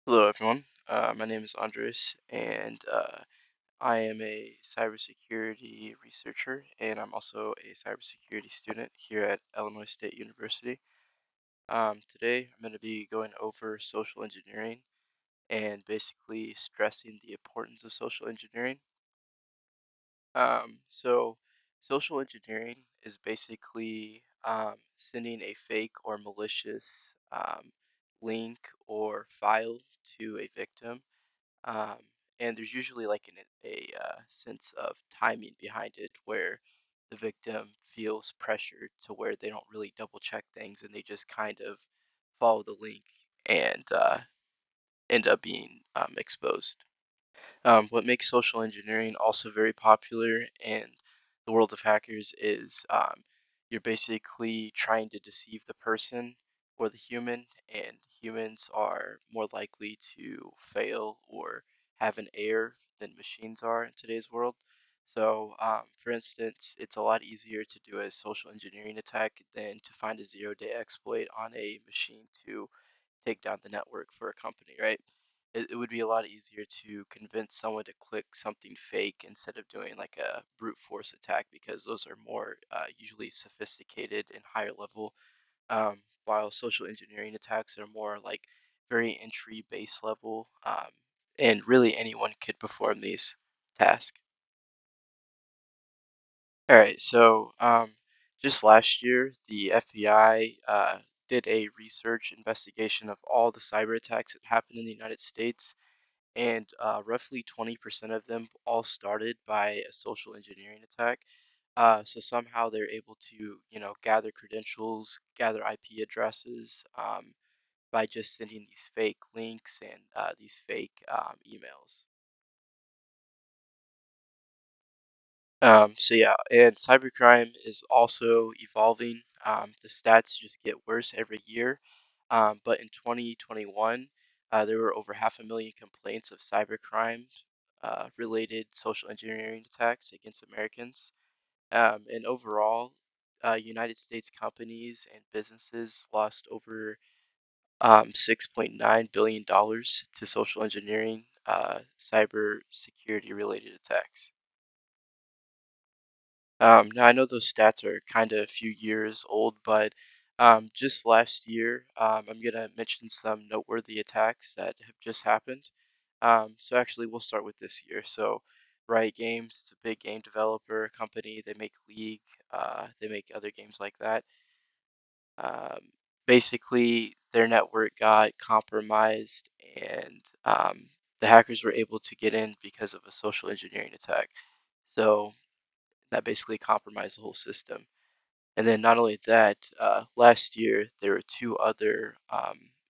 Hello, everyone. My name is Andres, and I am a cybersecurity researcher, and I'm also a cybersecurity student here at Illinois State University. Today, I'm going to be going over social engineering and basically stressing the importance of social engineering. So, social engineering is basically sending a fake or malicious link or file to a victim. um, and there's usually like a sense of timing behind it where the victim feels pressured to where they don't really double check things and they just kind of follow the link and end up being exposed. What makes social engineering also very popular in the world of hackers is you're basically trying to deceive the person or the human, and humans are more likely to fail or have an error than machines are in today's world. So, for instance, it's a lot easier to do a social engineering attack than to find a zero-day exploit on a machine to take down the network for a company, right? It would be a lot easier to convince someone to click something fake instead of doing like a brute force attack because those are more usually sophisticated and higher level, while social engineering attacks are more like very entry base level, and really anyone could perform these tasks. All right, so just last year, the FBI did a research investigation of all the cyber attacks that happened in the United States, and roughly 20% of them all started by a social engineering attack. So somehow they're able to, gather credentials, gather IP addresses, by just sending these fake links and these fake emails. So yeah, and cybercrime is also evolving. The stats just get worse every year. But in 2021, there were over 500,000 complaints of cybercrime related social engineering attacks against Americans. And overall, United States companies and businesses lost over $6.9 billion to social engineering, cyber security related attacks. Now I know those stats are kind of a few years old, but just last year, I'm gonna mention some noteworthy attacks that have just happened. So actually, we'll start with this year. So, Riot Games, it's a big game developer company. They make League, they make other games like that. Um, Basically, their network got compromised, and the hackers were able to get in because of a social engineering attack. So that basically compromised the whole system. And then not only that, last year there were two other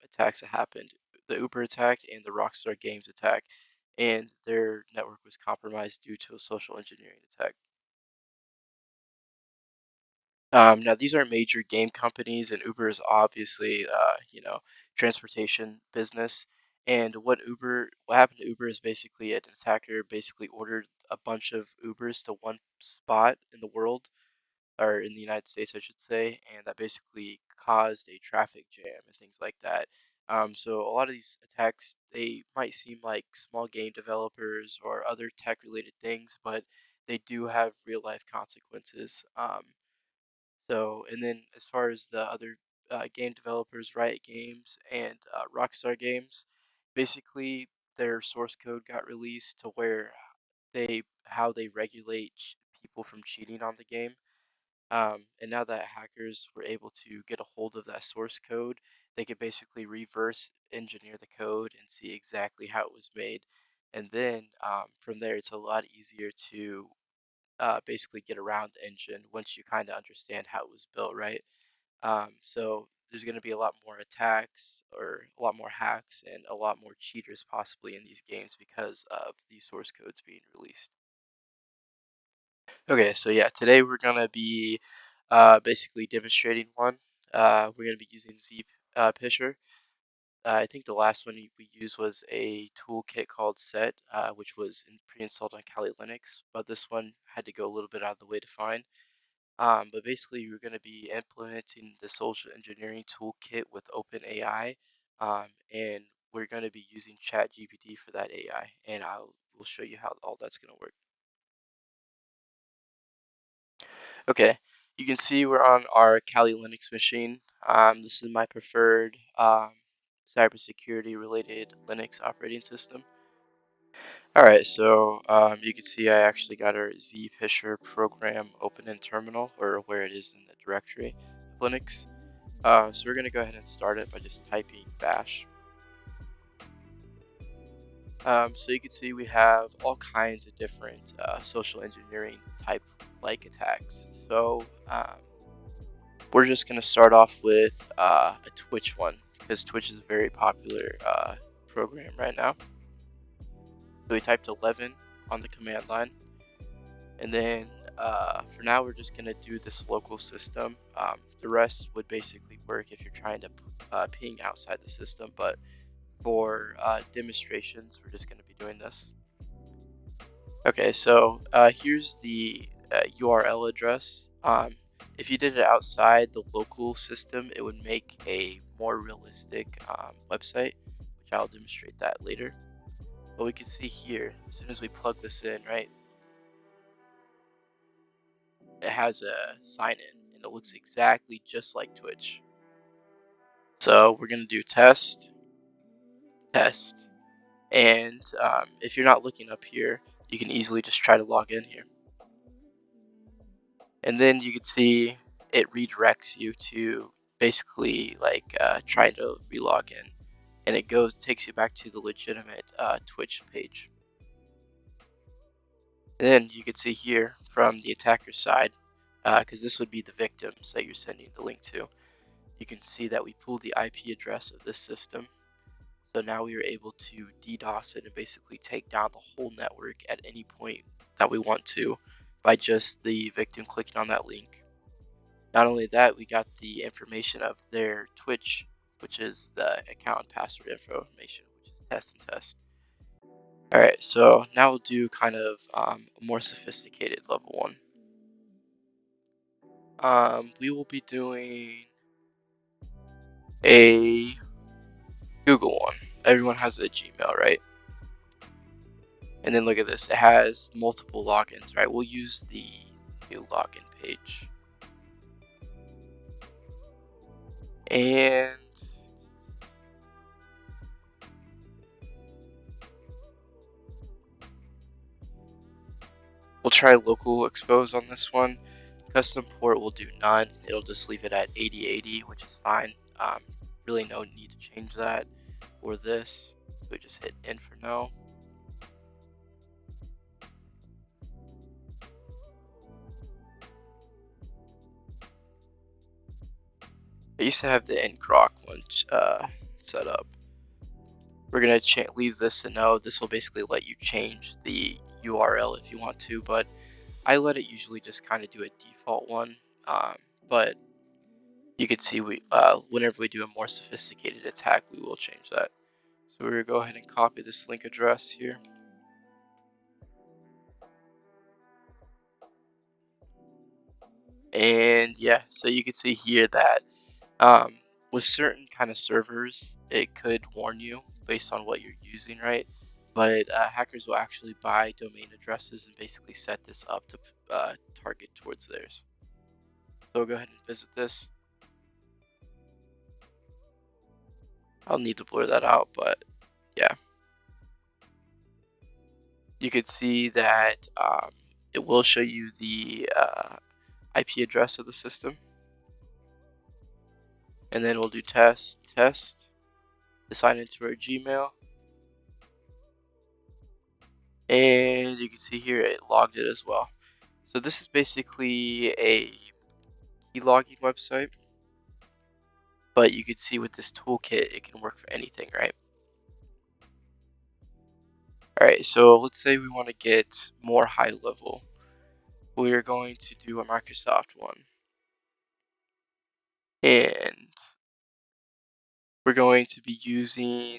attacks that happened: the Uber attack and the Rockstar Games attack, and their network was compromised due to a social engineering attack. Now these are major game companies, and Uber is obviously, transportation business. And what happened to Uber is basically an attacker basically ordered a bunch of Ubers to one spot in the world, or in the United States, I should say, and that basically caused a traffic jam and things like that. So a lot of these attacks, they might seem like small game developers or other tech-related things, but they do have real-life consequences. And then as far as the other game developers, Riot Games and Rockstar Games, basically their source code got released to where how they regulate people from cheating on the game. And now that hackers were able to get a hold of that source code, they could basically reverse engineer the code and see exactly how it was made. And then from there, it's a lot easier to basically get around the engine once you kind of understand how it was built, right? So there's going to be a lot more attacks or a lot more hacks and a lot more cheaters possibly in these games because of these source codes being released. Okay, so yeah, today we're gonna be basically demonstrating one. We're gonna be using Z Pisher. I think the last one we used was a toolkit called Set, which was pre-installed on Kali Linux, but this one had to go a little bit out of the way to find. But basically, we're going to be implementing the social engineering toolkit with OpenAI, and we're going to be using ChatGPT for that AI, and will show you how all that's going to work. Okay, you can see we're on our Kali Linux machine. This is my preferred cybersecurity related Linux operating system. Alright, so you can see I actually got our zfisher program open in terminal, or where it is in the directory of Linux. So we're going to go ahead and start it by just typing bash. So you can see we have all kinds of different social engineering type like attacks. So we're just going to start off with a Twitch one, because Twitch is a very popular program right now. So we typed 11 on the command line, and then for now we're just going to do this local system. The rest would basically work if you're trying to ping outside the system, but for demonstrations we're just going to be doing this. Okay, so here's the URL address. If you did it outside the local system, it would make a more realistic website, which I'll demonstrate that later. But we can see here, as soon as we plug this in, right, it has a sign in, and it looks exactly just like Twitch. So we're going to do test, test, and if you're not looking up here, you can easily just try to log in here. And then you can see it redirects you to basically like trying to relog in, and it takes you back to the legitimate Twitch page. And then you can see here from the attacker's side, because this would be the victims that you're sending the link to, you can see that we pulled the IP address of this system. So now we are able to DDoS it and basically take down the whole network at any point that we want to by just the victim clicking on that link. Not only that, we got the information of their Twitch, which is the account and password information, which is test and test. Alright, so now we'll do kind of a more sophisticated level one. We will be doing a Google one. Everyone has a Gmail, right? And then look at this, it has multiple logins, right? We'll use the new login page. And we'll try local expose on this one. Custom port will do none. It'll just leave it at 8080, which is fine. Really no need to change that for this. So we just hit in for no. I used to have the ngrok one set up. We're gonna leave this to no. This will basically let you change the URL if you want to, but I let it usually just kind of do a default one. But you can see whenever we do a more sophisticated attack, we will change that. So we're gonna go ahead and copy this link address here. And yeah, so you can see here that with certain kind of servers, it could warn you based on what you're using, right? But hackers will actually buy domain addresses and basically set this up to target towards theirs. So we'll go ahead and visit this. I'll need to blur that out, but yeah. You could see that it will show you the IP address of the system. And then we'll do test, test, to sign into our Gmail. And you can see here it logged it as well. So this is basically a key logging website, but you can see with this toolkit it can work for anything, right? Alright, so let's say we want to get more high level. We're going to do a Microsoft one. And we're going to be using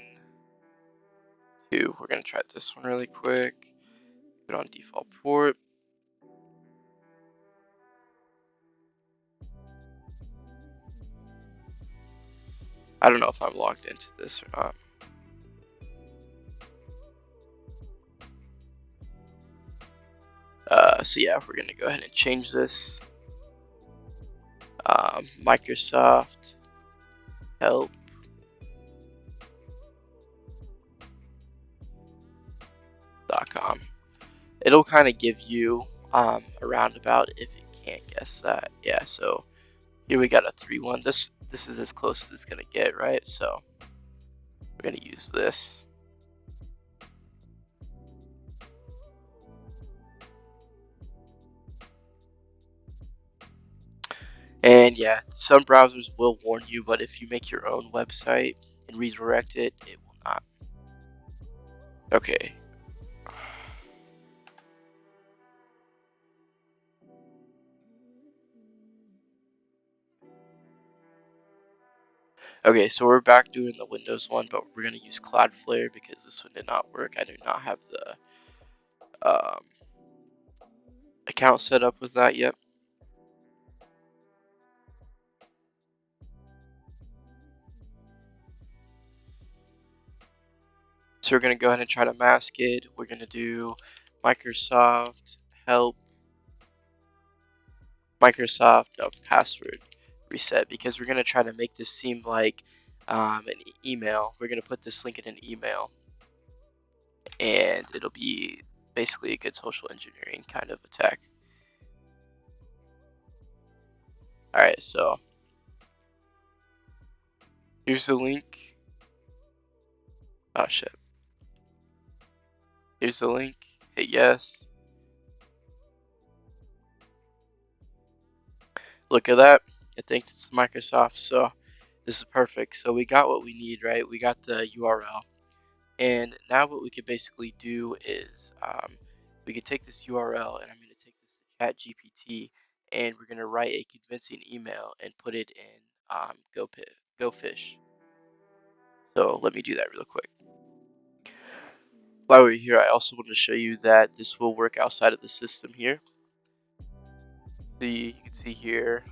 we're going to try this one really quick. Put it on default port. I don't know if I'm logged into this or not. So yeah, we're gonna go ahead and change this. Microsoft help.com. It'll kind of give you a roundabout if it can't guess that. Yeah, so here we got a 3-1. This is as close as it's gonna get, right? So we're gonna use this. And yeah, some browsers will warn you, but if you make your own website and redirect it, it will not. Okay. Okay, so we're back doing the Windows one, but we're gonna use Cloudflare because this one did not work. I do not have the account set up with that yet. So we're gonna go ahead and try to mask it. We're gonna do Microsoft help Microsoft password reset because we're gonna try to make this seem like an email. We're gonna put this link in an email, and it'll be basically a good social engineering kind of attack. All right, so here's the link. Oh shit. Here's the link. Hit yes. Look at that. It thinks it's Microsoft, so this is perfect. So we got what we need, right? We got the URL. And now what we could basically do is we could take this URL, and I'm going to take this to ChatGPT, and we're going to write a convincing email and put it in GoFish. So let me do that real quick. While we're here, I also want to show you that this will work outside of the system here. You can see here,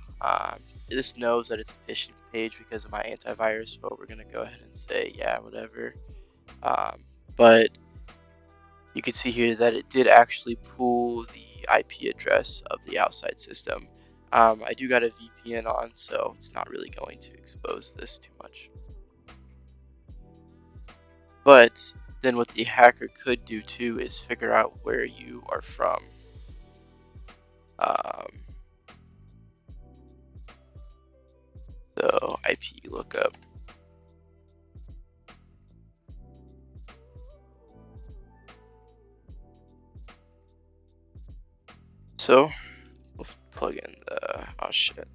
this knows that it's a phishing page because of my antivirus, but we're going to go ahead and say, yeah, whatever. But you can see here that it did actually pull the IP address of the outside system. I do got a VPN on, so it's not really going to expose this too much. But then what the hacker could do too is figure out where you are from. So IP lookup. So we'll plug in the, oh shit.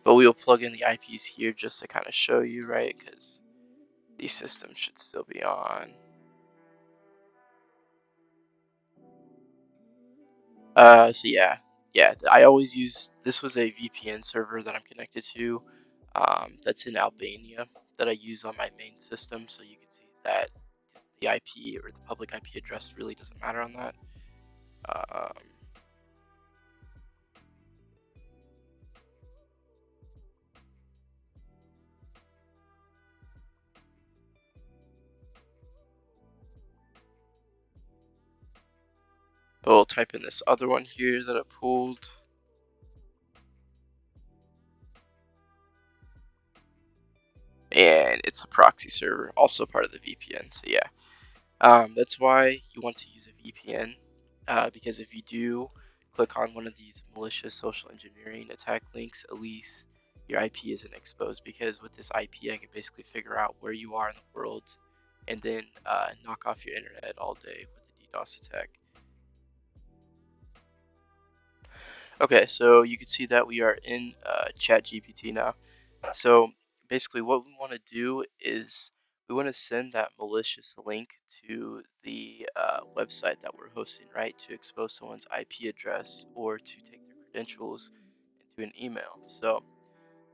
But we'll plug in the IPs here just to kind of show you, right? Because these systems should still be on. So yeah, I always use, this was a VPN server that I'm connected to, that's in Albania that I use on my main system. So you can see that the IP or the public IP address really doesn't matter on that. But we'll type in this other one here that I pulled. And it's a proxy server, also part of the VPN. So yeah, that's why you want to use a VPN, because if you do click on one of these malicious social engineering attack links, at least your IP isn't exposed. Because with this IP, I can basically figure out where you are in the world, and then knock off your internet all day with a DDoS attack. Okay, so you can see that we are in ChatGPT now. So basically what we want to do is we want to send that malicious link to the website that we're hosting, right, to expose someone's IP address or to take their credentials into an email. So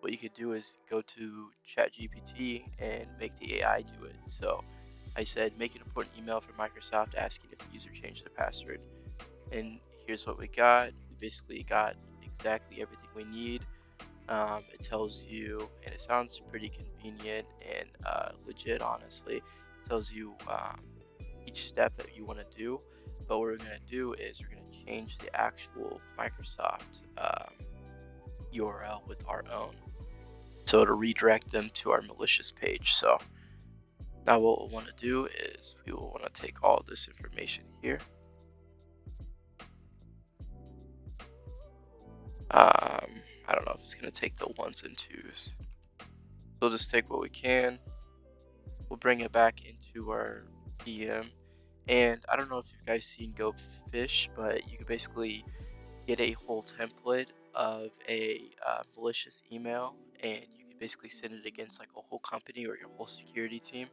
what you could do is go to ChatGPT and make the AI do it. So I said, make an important email from Microsoft asking if the user changed their password. And here's what we got. We basically got exactly everything we need. It tells you, and it sounds pretty convenient and legit, honestly. It tells you each step that you want to do. But what we're going to do is we're going to change the actual Microsoft URL with our own. So to redirect them to our malicious page. So now what we'll want to do is we will want to take all this information here. I don't know if it's going to take the ones and twos. We'll just take what we can. We'll bring it back into our PM. And I don't know if you guys seen Go Fish, but you can basically get a whole template of a malicious email, and you can basically send it against like a whole company or your whole security team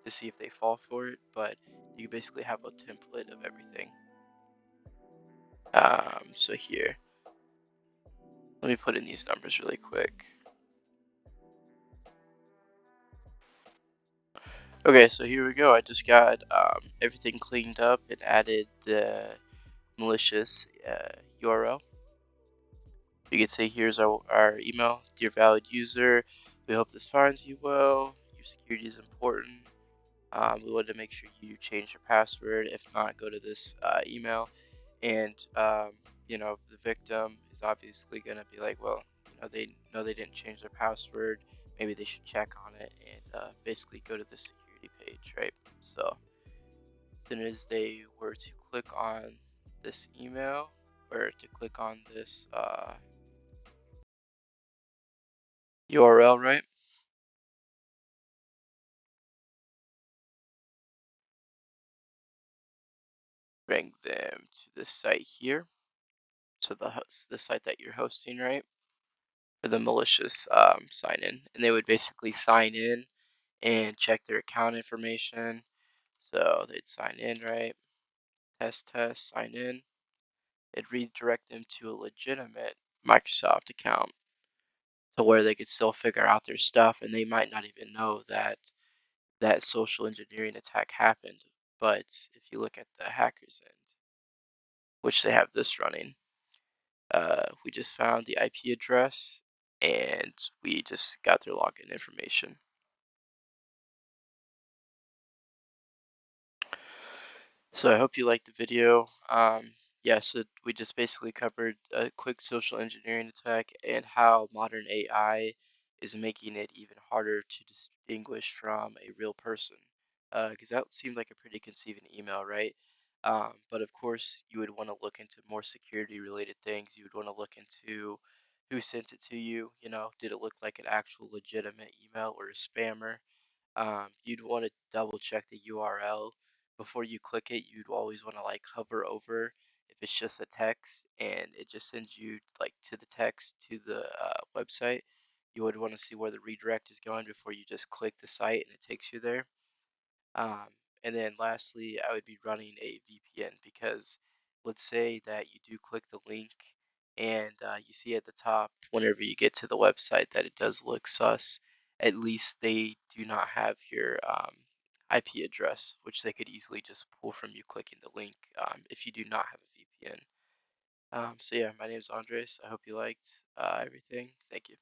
to see if they fall for it. But you basically have a template of everything. So here, let me put in these numbers really quick. Okay, so here we go. I just got everything cleaned up and added the malicious URL. You can say here's our email, dear valid user. We hope this finds you well. Your security is important. We wanted to make sure you change your password. If not, go to this email. And the victim is obviously going to be like, well, they know they didn't change their password. Maybe they should check on it and basically go to the security page, right? So as soon as they were to click on this email or to click on this URL, right? Bring them to this site here. So the site that you're hosting, right? For the malicious sign in, and they would basically sign in and check their account information. So they'd sign in, right? Test, sign in. It'd redirect them to a legitimate Microsoft account to where they could still figure out their stuff, and they might not even know that that social engineering attack happened. But if you look at the hackers end, which they have this running, we just found the IP address and we just got their login information. So I hope you liked the video. Yeah, so we just basically covered a quick social engineering attack and how modern AI is making it even harder to distinguish from a real person. Because that seemed like a pretty conceiving email, right? But of course, you would want to look into more security related things. You would want to look into who sent it to you. Did it look like an actual legitimate email or a spammer? You'd want to double check the URL before you click it. You'd always want to like hover over if it's just a text and it just sends you like to the text to the website. You would want to see where the redirect is going before you just click the site and it takes you there. Um, and then lastly, I would be running a VPN because let's say that you do click the link and you see at the top whenever you get to the website that it does look sus. At least they do not have your IP address, which they could easily just pull from you clicking the link if you do not have a VPN. So yeah, my name is Andres. I hope you liked everything. Thank you.